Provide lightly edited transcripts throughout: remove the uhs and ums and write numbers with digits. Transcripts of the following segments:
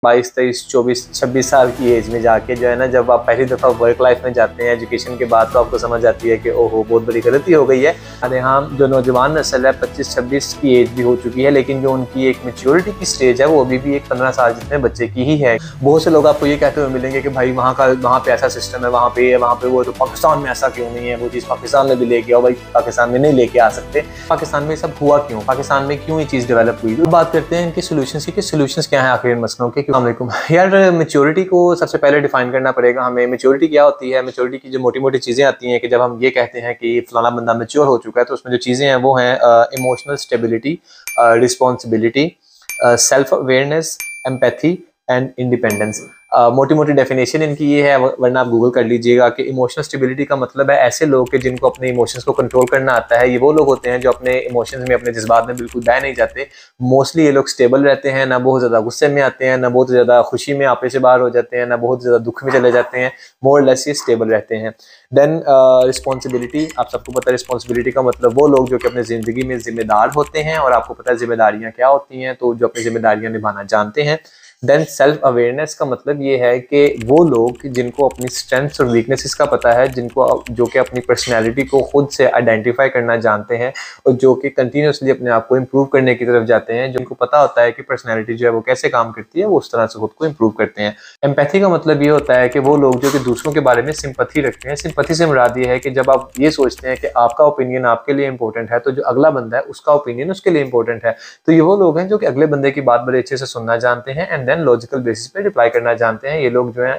22, 23, 24, 26 साल की एज में जाके जो है ना, जब आप पहली दफ़ा वर्क लाइफ में जाते हैं एजुकेशन के बाद, तो आपको समझ आती है कि ओहो बहुत बड़ी गलती हो गई है। हमारे यहाँ जो नौजवान नस्ल है 25-26 की एज भी हो चुकी है, लेकिन जो उनकी एक मेच्योरिटी की स्टेज है वो अभी भी एक 15 साल जितने बच्चे की ही है। बहुत से लोग आपको ये कहते हुए मिलेंगे कि भाई वहाँ पे ऐसा सिस्टम है, वहाँ पे वो, तो पाकिस्तान में ऐसा क्यों नहीं है, वो चीज़ पाकिस्तान में भी लेके आओ। भाई पाकिस्तान में नहीं लेके आ सकते। पाकिस्तान में सब हुआ क्यों, पाकिस्तान में क्यों ये चीज़ डेवलप हुई। तो बात करते हैं इनके सोल्यूशंस की कि सोल्यूशंस क्या है आखिर इन मसलों के। अस्सलाम वालेकुम यार, मेच्योरिटी को सबसे पहले डिफाइन करना पड़ेगा हमें। मेच्योरिटी क्या होती है? मेच्योरिटी की जो मोटी मोटी चीज़ें आती हैं कि जब हम ये कहते हैं कि फलाना बंदा मेच्योर हो चुका है, तो उसमें जो चीज़ें हैं वो हैं emotional stability, responsibility, self awareness, empathy and independence. मोटी मोटी डेफिनेशन इनकी ये है, वरना आप गूगल कर लीजिएगा कि इमोशनल स्टेबिलिटी का मतलब है ऐसे लोग कि जिनको अपने इमोशंस को कंट्रोल करना आता है। ये वो लोग होते हैं जो अपने इमोशंस में, अपने जज्बात में बिल्कुल बह नहीं जाते। मोस्टली ये लोग स्टेबल रहते हैं, ना बहुत ज़्यादा गुस्से में आते हैं, ना बहुत ज़्यादा खुशी में आपे से बाहर हो जाते हैं, ना बहुत ज़्यादा दुख में चले जाते हैं। मोर लेस ये स्टेबल रहते हैं। देन रिस्पॉन्सिबिलिटी, आप सबको पता है रिस्पॉन्सिबिलिटी का मतलब वो लोग जो कि अपनी ज़िंदगी में जिम्मेदार होते हैं, और आपको पता है जिम्मेदारियाँ क्या होती हैं, तो जो अपनी जिम्मेदारियाँ निभाना जानते हैं। देन सेल्फ अवेयरनेस का मतलब ये है कि वो लोग जिनको अपनी स्ट्रेंथ्स और वीकनेसेस का पता है, जो कि अपनी पर्सनैलिटी को खुद से आइडेंटिफाई करना जानते हैं, और जो कि कंटिन्यूसली अपने आप को इम्प्रूव करने की तरफ जाते हैं। जिनको पता होता है कि पर्सनैलिटी जो है वो कैसे काम करती है, वो उस तरह से खुद को इम्प्रूव करते हैं। एम्पैथी का मतलब ये होता है कि वो लोग जो कि दूसरों के बारे में सिंपैथी रखते हैं। सिंपैथी से मुराद ये है कि जब आप ये सोचते हैं कि आपका ओपिनियन आपके लिए इंपॉर्टेंट है, तो जो अगला बंदा है उसका ओपिनियन उसके लिए इंपॉर्टेंट है। तो ये वो लोग हैं जो कि अगले बंदे की बात बड़े अच्छे से सुनना जानते हैं, एंड देन लॉजिकल बेसिस पे रिप्लाई करना जानते हैं। ये लोग जो है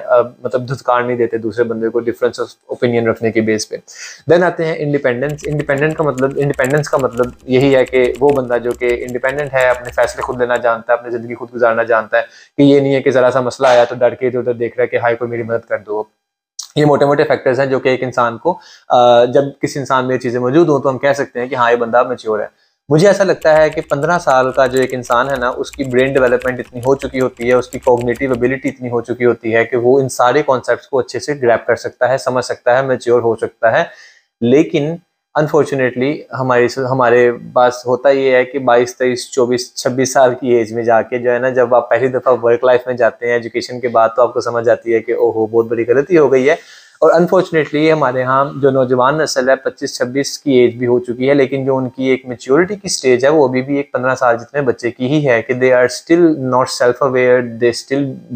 मतलब धुतकार नहीं देते दूसरे बंदे को डिफरेंस ऑफ ओपिनियन रखने के बेस पे। देन आते हैं इंडिपेंडेंस। इंडिपेंडेंस का मतलब यही है कि वो बंदा जो कि इंडिपेंडेंट है, अपने फैसले खुद लेना जानता है, अपनी जिंदगी खुद गुजारना जानता है, कि ये नहीं है कि जरा सा मसला आया तो डर के इधर उधर देख रहा है कि हाय कोई मेरी मदद कर दो। ये मोटे मोटे फैक्टर्स हैं जो कि एक इंसान को, जब किसी इंसान में ये चीज़ें मौजूद हों तो हम कह सकते हैं कि हाँ ये बंदा मैच्योर है। मुझे ऐसा लगता है कि 15 साल का जो एक इंसान है ना, उसकी ब्रेन डेवलपमेंट इतनी हो चुकी होती है, उसकी कॉग्निटिव एबिलिटी इतनी हो चुकी होती है कि वो इन सारे कॉन्सेप्ट्स को अच्छे से ग्रैब कर सकता है, समझ सकता है, मैच्योर हो सकता है। लेकिन अनफॉर्चुनेटली हमारे पास होता ये है कि 22, 23, 24, 26 साल की एज में जाके जो है ना, जब आप पहली दफ़ा वर्क लाइफ में जाते हैं एजुकेशन के बाद, तो आपको समझ आती है कि ओहो बहुत बड़ी गलती हो गई है। और अनफॉर्चुनेटली हमारे यहाँ जो नौजवान नस्ल है 25-26 की एज भी हो चुकी है, लेकिन जो उनकी एक मेच्योरिटी की स्टेज है वो अभी भी एक 15 साल जितने बच्चे की ही है। कि they are still not self aware, they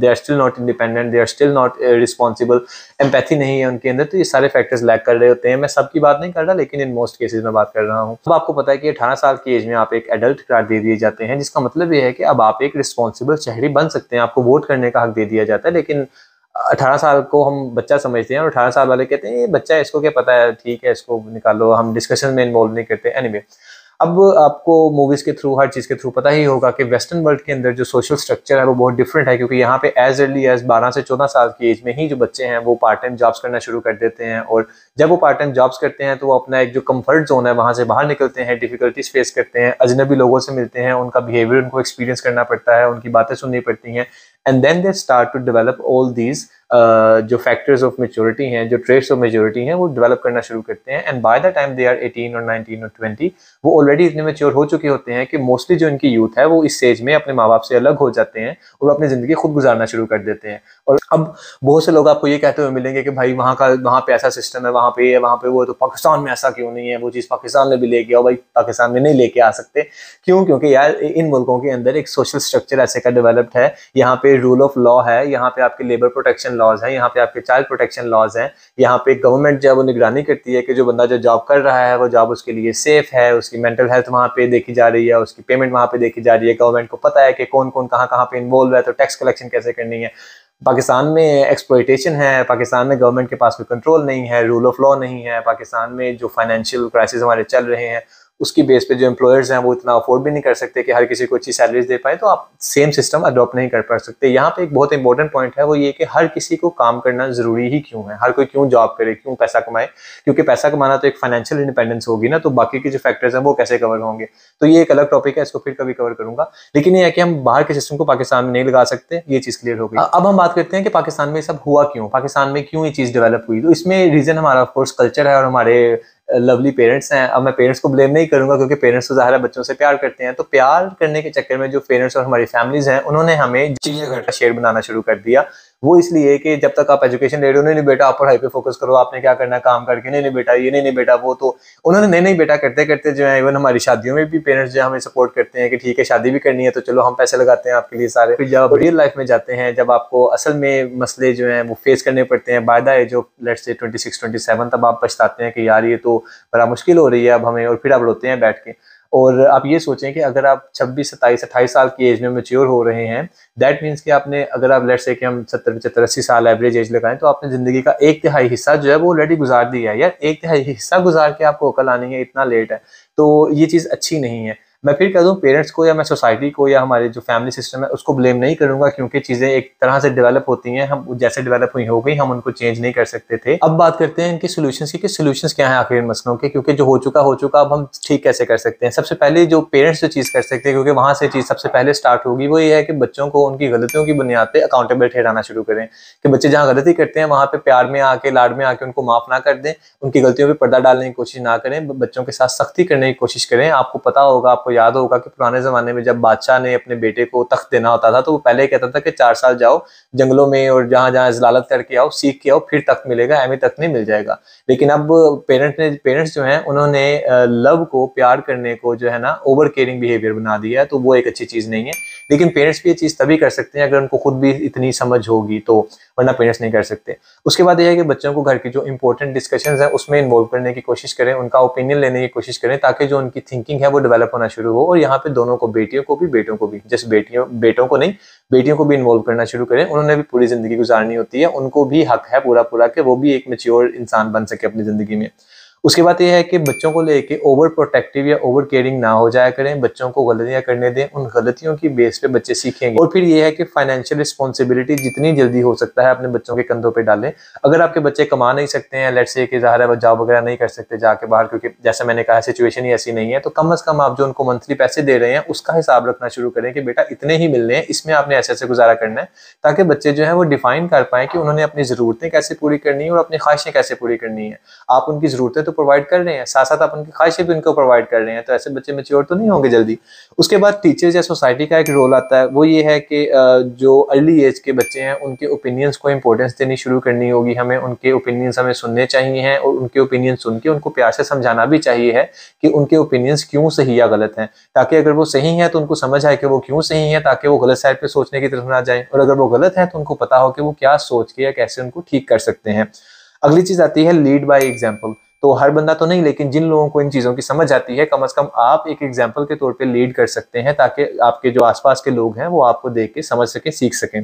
are still not independent, they are still not responsible. Empathy नहीं है उनके अंदर। तो ये सारे फैक्टर्स लैक कर रहे होते हैं। मैं सबकी बात नहीं कर रहा, लेकिन इन मोस्ट केसेस में बात कर रहा हूँ। अब आपको पता है कि 18 साल की एज में आप एक एडल्ट करार दे दिए जाते हैं, जिसका मतलब ये है कि अब आप एक रिस्पॉन्सिबल शहरी बन सकते हैं, आपको वोट करने का हक दे दिया जाता है। लेकिन 18 साल को हम बच्चा समझते हैं, और 18 साल वाले कहते हैं ये बच्चा है, इसको क्या पता है, ठीक है इसको निकालो, हम डिस्कशन में इन्वॉल्व नहीं करते। एनीवे, अब आपको मूवीज़ के थ्रू, हर चीज़ के थ्रू पता ही होगा कि वेस्टर्न वर्ल्ड के अंदर जो सोशल स्ट्रक्चर है वो बहुत डिफरेंट है, क्योंकि यहाँ पे एज अर्ली एज 12 से 14 साल की एज में ही जो बच्चे हैं वो पार्ट टाइम जॉब्स करना शुरू कर देते हैं। और जब वो पार्ट टाइम जॉब्स करते हैं तो वो अपना एक जो कंफर्ट जोन है वहाँ से बाहर निकलते हैं, डिफिकल्टीज फेस करते हैं, अजनबी लोगों से मिलते हैं, उनका बिहेवियर उनको एक्सपीरियंस करना पड़ता है, उनकी बातें सुननी पड़ती हैं, and then they start to develop all these जो फैक्टर्स ऑफ मेच्योरिटी हैं, जो ट्रेट्स ऑफ मेच्योरिटी हैं, वो डेवलप करना शुरू करते हैं। And by the time they are 18 और 19 और 20, वो ऑलरेडी इतने मेच्योर हो चुके होते हैं कि मोस्टली जो इनकी यूथ है वो इस एज में अपने माँ बाप से अलग हो जाते हैं और अपनी ज़िंदगी खुद गुजारना शुरू कर देते हैं। और अब बहुत से लोग आपको ये कहते हुए मिलेंगे कि भाई वहाँ पे ऐसा सिस्टम है, वहाँ पे वो, तो पाकिस्तान में ऐसा क्यों नहीं है, वो चीज़ पाकिस्तान में भी लेके आओ। भाई पाकिस्तान में नहीं लेके आ सकते। क्यों? क्योंकि यार इन मुल्कों के अंदर एक सोशल स्ट्रक्चर ऐसे का डेवलप्ड है। यहाँ पे रूल ऑफ लॉ है, यहाँ पे आपके लेबर प्रोटेक्शन लॉज हैं, यहाँ पे आपके चाइल्ड प्रोटेक्शन लॉज हैं, यहाँ पे गवर्नमेंट जो है वो निगरानी करती है कि जो बंदा जो जॉब कर रहा है वो जॉब उसके लिए सेफ है, उसकी मेंटल हेल्थ वहाँ पे देखी जा रही है, उसकी पेमेंट वहाँ पे देखी जा रही है। गवर्नमेंट को पता है कि कौन कौन कहाँ पे इन्वॉल्व है, तो टैक्स कलेक्शन कैसे करनी है। पाकिस्तान में एक्सप्लॉयटेशन है, पाकिस्तान में गवर्नमेंट के पास कोई कंट्रोल नहीं है, रूल ऑफ लॉ नहीं है। पाकिस्तान में जो फाइनेंशियल क्राइसिस हमारे चल रहे हैं उसकी बेस पे जो एम्प्लॉयर्स हैं वो इतना अफोर्ड भी नहीं कर सकते कि हर किसी को अच्छी सैलरीज दे पाए, तो आप सेम सिस्टम अडॉप्ट नहीं कर पा सकते। यहाँ पे एक बहुत इंपॉर्टेंट पॉइंट है, वो ये कि हर किसी को काम करना जरूरी ही क्यों है, हर कोई क्यों जॉब करे, क्यों पैसा कमाए। क्योंकि पैसा कमाना तो एक फाइनेंशियल इंडिपेंडेंस होगी ना, तो बाकी के जो फैक्टर्स हैं वो कैसे कवर होंगे। तो ये एक अलग टॉपिक है, इसको फिर कभी कवर करूंगा। लेकिन ये है कि हम बाहर के सिस्टम को पाकिस्तान में नहीं लगा सकते, ये चीज़ क्लियर हो गई। अब हम बात करते हैं कि पाकिस्तान में सब हुआ क्यों, पाकिस्तान में क्यों ये चीज़ डेवलप हुई। तो इसमें रीज़न हमारा ऑफकोर्स कल्चर है और हमारे लवली पेरेंट्स हैं। अब मैं पेरेंट्स को ब्लेम नहीं करूंगा क्योंकि पेरेंट्स तो ज़ाहिर है बच्चों से प्यार करते हैं, तो प्यार करने के चक्कर में जो पेरेंट्स और हमारी फैमिलीज हैं उन्होंने हमें चिड़ियाघर का शेर बनाना शुरू कर दिया। वो इसलिए कि जब तक आप एजुकेशन ले रहे हो, नहीं बेटा आप पढ़ाई पे फोकस करो, आपने क्या करना है काम करके, नहीं बेटा ये, नहीं बेटा वो, तो उन्होंने नहीं बेटा करते करते जो है इवन हमारी शादियों में भी पेरेंट्स जो हमें सपोर्ट करते हैं कि ठीक है शादी भी करनी है तो चलो हम पैसे लगाते हैं आपके लिए सारे। फिर जब रियल लाइफ में जाते हैं, जब आपको असल में मसले जो हैं वो फेस करने पड़ते हैं by the age of let's say 26-27, तब आप पछताते हैं कि यार ये तो बड़ा मुश्किल हो रही है अब हमें, और फिर आप रोते हैं बैठ के। और आप ये सोचें कि अगर आप 26, 27, 28 साल की एज में मैच्योर हो रहे हैं, दैट मीन्स कि आपने, अगर आप लेट्स से कि हम 70, 75, 80 साल एवरेज एज लगाएं, तो आपने जिंदगी का 1/3 हिस्सा जो है वो ऑलरेडी गुजार दिया है। यार 1/3 हिस्सा गुजार के आपको अकल आनी है, इतना लेट है, तो ये चीज़ अच्छी नहीं है। मैं फिर कह दूं पेरेंट्स को या मैं सोसाइटी को या हमारे जो फैमिली सिस्टम है उसको ब्लेम नहीं करूंगा, क्योंकि चीज़ें एक तरह से डेवलप होती हैं, हम जैसे डेवलप हुई हो गई, हम उनको चेंज नहीं कर सकते थे। अब बात करते हैं इनके सोल्यूशंस की कि सोल्यूशंस क्या है आखिर इन मसलों के, क्योंकि जो हो चुका अब हम ठीक कैसे कर सकते हैं। सबसे पहले जो पेरेंट्स जो चीज़ कर सकते हैं, क्योंकि वहां से चीज़ सबसे पहले स्टार्ट होगी, वो ये है कि बच्चों को उनकी गलतियों की बुनियाद पर अकाउंटेबल ठहराना शुरू करें। कि बच्चे जहाँ गलती करते हैं वहाँ पे प्यार में आके, लाड में आके उनको माफ ना कर दें, उनकी गलतियों पर पर्दा डालने की कोशिश ना करें, बच्चों के साथ सख्ती करने की कोशिश करें। आपको पता होगा, आपको याद होगा कि पुराने जमाने में जब बादशाह ने अपने बेटे को तख्त देना होता था तो वो पहले कहता था कि 4 साल जाओ जंगलों में और जहां जहां जलालत करके आओ, सीख के आओ, फिर तख्त मिलेगा, एमी तख्त नहीं मिल जाएगा। लेकिन अब पेरेंट्स जो हैं उन्होंने लव को, प्यार करने को जो है ना ओवर केयरिंग बिहेवियर बना दिया है, तो वो एक अच्छी चीज नहीं है। लेकिन पेरेंट्स भी ये चीज तभी कर सकते हैं अगर उनको खुद भी इतनी समझ होगी, तो वरना पेरेंट्स नहीं कर सकते। उसके बाद यह है कि बच्चों को घर की जो इंपॉर्टेंट डिस्कशंस हैं उसमें इन्वॉल्व करने की कोशिश करें, उनका ओपिनियन लेने की कोशिश करें, ताकि जो उनकी थिंकिंग है वो डेवलप होना शुरू हो। और यहाँ पे दोनों को, बेटियों को भी बेटों को भी, जस्ट बेटों को नहीं, बेटियों को भी इन्वॉल्व करना शुरू करें। उन्होंने भी पूरी जिंदगी गुजारनी होती है, उनको भी हक है पूरा पूरा कि वो भी एक मैच्योर इंसान बन सके अपनी जिंदगी में। उसके बाद यह है कि बच्चों को लेके ओवर प्रोटेक्टिव या ओवर केयरिंग ना हो जाया करें, बच्चों को गलतियां करने दें, उन गलतियों की बेस पे बच्चे सीखेंगे। और फिर यह है कि फाइनेंशियल रिस्पॉन्सिबिलिटी जितनी जल्दी हो सकता है अपने बच्चों के कंधों पे डालें। अगर आपके बच्चे कमा नहीं सकते हैं, लेट्स से कि ज़ाहिर है वो जॉब वगैरह नहीं कर सकते जाके बाहर, क्योंकि जैसे मैंने कहा सिचुएशन ही ऐसी नहीं है, तो कम अज कम आप जो उनको मंथली पैसे दे रहे हैं उसका हिसाब रखना शुरू करें कि बेटा इतने ही मिलने हैं, इसमें आपने ऐसे ऐसे गुजारा करना है, ताकि बच्चे जो है वो डिफाइन कर पाए कि उन्होंने अपनी ज़रूरतें कैसे पूरी करनी है और अपनी ख्वाहिशें कैसे पूरी करनी है। आप उनकी ज़रूरतें तो प्रोवाइड कर रहे हैं, साथ साथ आप उनकी ख्वाहिशें भी उनको प्रोवाइड कर रहे हैं, तो ऐसे बच्चे मैच्योर तो नहीं होंगे जल्दी। उसके बाद टीचर्स या सोसाइटी का एक रोल आता है, वो ये है कि जो अर्ली एज के बच्चे हैं उनके ओपिनियंस को इंपॉर्टेंस देनी शुरू करनी होगी हमें। उनके ओपिनियंस हमें सुनने चाहिए हैं और उनके ओपिनियन सुन के उनको प्यार से समझाना भी चाहिए है कि उनके ओपिनियंस क्यों सही या गलत हैं, ताकि अगर वो सही है तो उनको समझ आए कि वो क्यों सही है, ताकि वो गलत साइड पे सोचने की तरफ ना जाए, और अगर वो गलत है तो उनको पता हो कि वो क्या सोच के या कैसे उनको ठीक कर सकते हैं। अगली चीज आती है लीड बाय एग्जाम्पल। तो हर बंदा तो नहीं, लेकिन जिन लोगों को इन चीज़ों की समझ आती है, कम से कम आप एक एग्जाम्पल के तौर पे लीड कर सकते हैं, ताकि आपके जो आसपास के लोग हैं वो आपको देख के समझ सकें, सीख सकें।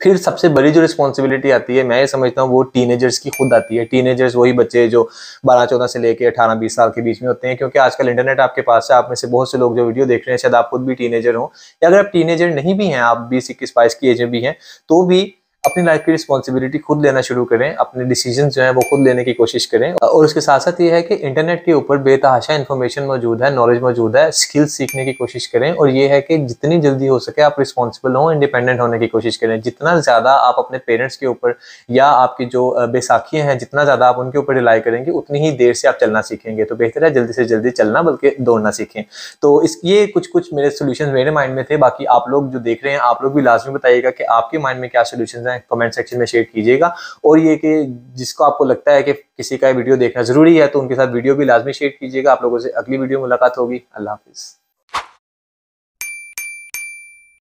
फिर सबसे बड़ी जो रिस्पॉन्सिबिलिटी आती है, मैं ये समझता हूँ, वो टीनेजर्स की खुद आती है। टीनेजर्स वही बच्चे जो 12-14 से लेके 18-20 साल के बीच में होते हैं, क्योंकि आजकल इंटरनेट आपके पास है। आप में से बहुत से लोग जो वीडियो देख रहे हैं शायद आप खुद भी टीनेजर हो, या अगर आप टीनेजर नहीं भी हैं, आप 20-21-22 की एज में भी हैं, तो भी अपनी लाइफ की रिस्पॉन्सिबिलिटी खुद लेना शुरू करें, अपने डिसीजन जो है वो खुद लेने की कोशिश करें। और उसके साथ साथ ये है कि इंटरनेट के ऊपर बेतहाशा इन्फॉर्मेशन मौजूद है, नॉलेज मौजूद है, स्किल्स सीखने की कोशिश करें। और ये है कि जितनी जल्दी हो सके आप रिस्पॉन्सिबल हों, इंडिपेंडेंट होने की कोशिश करें। जितना ज़्यादा आप अपने पेरेंट्स के ऊपर या आपकी जो बैसाखियाँ हैं, जितना ज़्यादा आप उनके ऊपर रिलाई करेंगे, उतनी ही देर से आप चलना सीखेंगे। तो बेहतर है जल्दी से जल्दी चलना, बल्कि दौड़ना सीखें। तो ये कुछ मेरे सोल्यूशन मेरे माइंड में थे। बाकी आप लोग जो देख रहे हैं, आप लोग भी लाजमी बताइएगा कि आपके माइंड में क्या सोल्यूशन हैं, कमेंट सेक्शन में शेयर कीजिएगा। और ये कि जिसको आपको लगता है कि किसी का वीडियो देखना जरूरी है, तो उनके साथ वीडियो भी लाजमी शेयर कीजिएगा। आप लोगों से अगली वीडियो मुलाकात होगी। अल्लाह हाफिज।